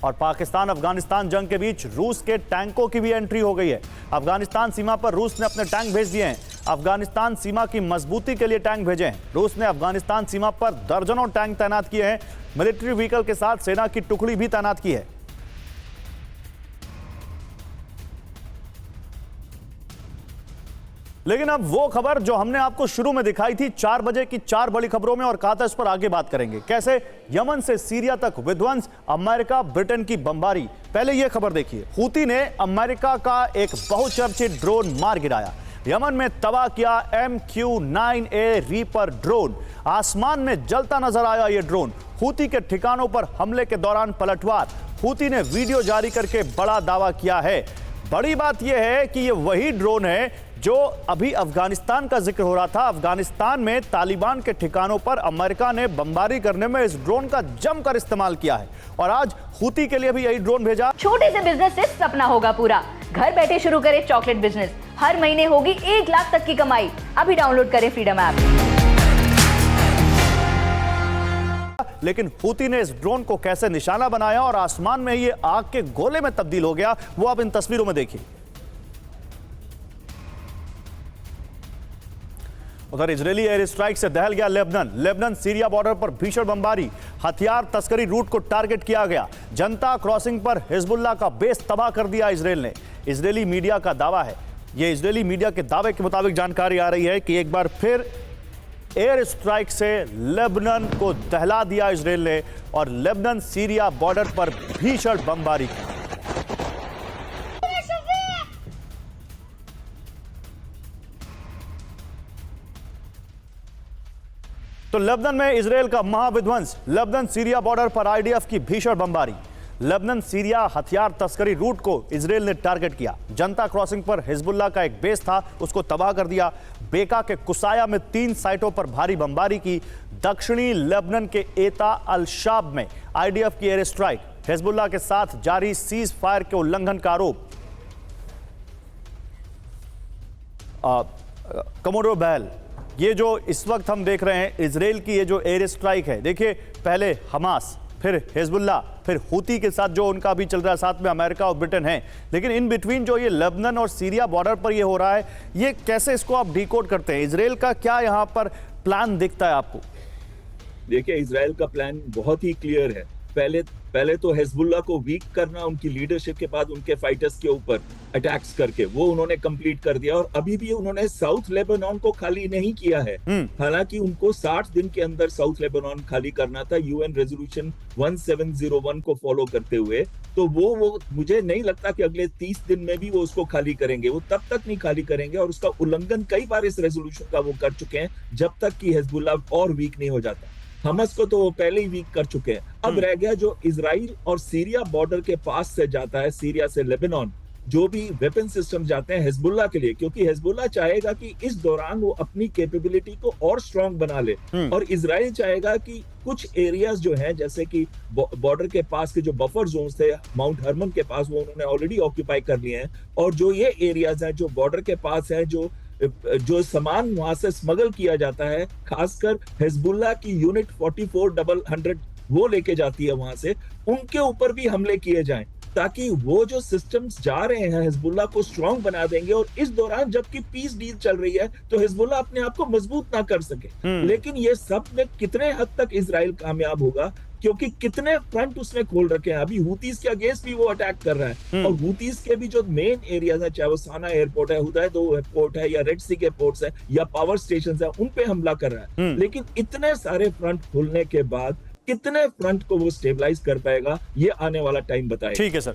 और पाकिस्तान अफगानिस्तान जंग के बीच रूस के टैंकों की भी एंट्री हो गई है। अफगानिस्तान सीमा पर रूस ने अपने टैंक भेज दिए हैं। अफगानिस्तान सीमा की मजबूती के लिए टैंक भेजे हैं। रूस ने अफगानिस्तान सीमा पर दर्जनों टैंक तैनात किए हैं। मिलिट्री व्हीकल के साथ सेना की टुकड़ी भी तैनात की है। लेकिन अब वो खबर जो हमने आपको शुरू में दिखाई थी 4 बजे की 4 बड़ी खबरों में, और कहा था इस पर आगे बात करेंगे, कैसे यमन से सीरिया तक विध्वंस, अमेरिका ब्रिटेन की बमबारी। पहले यह खबर देखिए, हूती ने अमेरिका का एक बहुचर्चित ड्रोन मार गिराया। यमन में तबाह किया MQ-9A रीपर ड्रोन। आसमान में जलता नजर आया यह ड्रोन। हूती के ठिकानों पर हमले के दौरान पलटवार। हूती ने वीडियो जारी करके बड़ा दावा किया है। बड़ी बात यह है कि यह वही ड्रोन है जो अभी अफगानिस्तान का जिक्र हो रहा था। अफगानिस्तान में तालिबान के ठिकानों पर अमेरिका ने बमबारी करने में इस ड्रोन का जमकर इस्तेमाल किया है, और आज हूती के लिए भी यही ड्रोन भेजा। छोटे से बिजनेस से सपना होगा पूरा। घर बैठे शुरू करें चॉकलेट बिजनेस। हर महीने होगी 1 लाख तक की कमाई। अभी डाउनलोड करें फ्रीडम ऐप। लेकिन हूती ने इस ड्रोन को कैसे निशाना बनाया और आसमान में ये आग के गोले में तब्दील हो गया, वो आप इन तस्वीरों में देखिए। उधर इजरायली एयर स्ट्राइक से दहल गया लेबनान सीरिया बॉर्डर पर भीषण बमबारी। हथियार तस्करी रूट को टारगेट किया गया। जनता क्रॉसिंग पर हिजबुल्लाह का बेस तबाह कर दिया इजरायल ने। इजरायली मीडिया का दावा है, यह इजरायली मीडिया के दावे के मुताबिक जानकारी आ रही है कि एक बार फिर एयर स्ट्राइक से लेबनान को दहला दिया इजरायल ने, और लेबनान सीरिया बॉर्डर पर भीषण बमबारी की। तो लेबनान में इजरायल का महाविध्वंस। लेबनान सीरिया बॉर्डर पर आईडीएफ की भीषण बमबारी। लेबनान सीरिया हथियार तस्करी रूट को इजरायल ने टारगेट किया। जनता क्रॉसिंग पर हिजबुल्लाह का एक बेस था, उसको तबाह कर दिया। बेका के कुसाया में 3 साइटों पर भारी बमबारी की। दक्षिणी लेबनान के एता अल शाब में आईडीएफ की एयर स्ट्राइक। हिजबुल्लाह के साथ जारी सीज फायर के उल्लंघन का आरोप। कमोडोर बहल, ये जो इस वक्त हम देख रहे हैं इजरायल की ये जो एयर स्ट्राइक है, देखिए पहले हमास, फिर हिजबुल्लाह, फिर हूती के साथ जो उनका भी चल रहा है, साथ में अमेरिका और ब्रिटेन है, लेकिन इन बिटवीन जो ये लेबनान और सीरिया बॉर्डर पर ये हो रहा है, ये कैसे इसको आप डिकोड करते हैं? इजरायल का क्या यहाँ पर प्लान दिखता है आपको? देखिए, इजरायल का प्लान बहुत ही क्लियर है। पहले तो हिजबुल्लाह को वीक करना, उनकी लीडरशिप के बाद उनके फाइटर्स के ऊपर अटैक्स करके वो उन्होंने कंप्लीट कर दिया। और अभी भी उन्होंने साउथ लेबनान को खाली नहीं किया है। हालांकि उनको 60 दिन के अंदर साउथ लेबनान खाली करना था यूएन रेजोल्यूशन 1701 को फॉलो करते हुए। तो वो मुझे नहीं लगता कि अगले 30 दिन में भी वो उसको खाली करेंगे। वो तब तक नहीं खाली करेंगे, और उसका उल्लंघन कई बार इस रेजोल्यूशन का वो कर चुके हैं, जब तक कि हिजबुल्लाह और वीक नहीं हो जाता। हमस को तो वो पहले ही वीक कर चुके हैं। अब रह गया जो इजराइल और सीरिया बॉर्डर के पास से जाता है, सीरिया से लेबनान, जो भी वेपन सिस्टम जाते हैं हिजबुल्लाह के लिए, क्योंकि हिजबुल्लाह चाहेगा कि इस दौरान वो अपनी कैपेबिलिटी को और स्ट्रांग बना ले। और इजराइल चाहेगा कि कुछ एरियाज जो हैं, जैसे कि बॉर्डर के पास के जो बफर जोन्स थे माउंट हरमन के पास, वो उन्होंने ऑलरेडी ऑक्यूपाई कर लिए हैं। और जो ये एरियाज हैं जो बॉर्डर के पास है, जो सामान वहां से स्मगल किया जाता है, खासकर हिजबुल्लाह की यूनिट 4400 वो लेके जाती है वहां से, उनके ऊपर भी हमले किए जाएं, ताकि वो जो सिस्टम्स जा रहे हैं हिजबुल्लाह को स्ट्रांग बना देंगे। और इस दौरान जबकि पीस डील चल रही है, तो हिजबुल्लाह अपने आप को मजबूत ना कर सके। लेकिन ये सब में कितने हद तक इजराइल कामयाब होगा, क्योंकि कितने फ्रंट उसने खोल रखे हैं। अभी हूतीज के अगेंस्ट भी वो अटैक कर रहा है, और हूतीज के भी जो मेन एरियाज है, चाहे वो साना एयरपोर्ट है, हुदैद एयरपोर्ट है, या रेड सी के पोर्ट्स है, या पावर स्टेशन है, उन पे हमला कर रहा है। लेकिन इतने सारे फ्रंट खुलने के बाद कितने फ्रंट को वो स्टेबलाइज कर पाएगा, ये आने वाला टाइम बताएगा। ठीक है सर।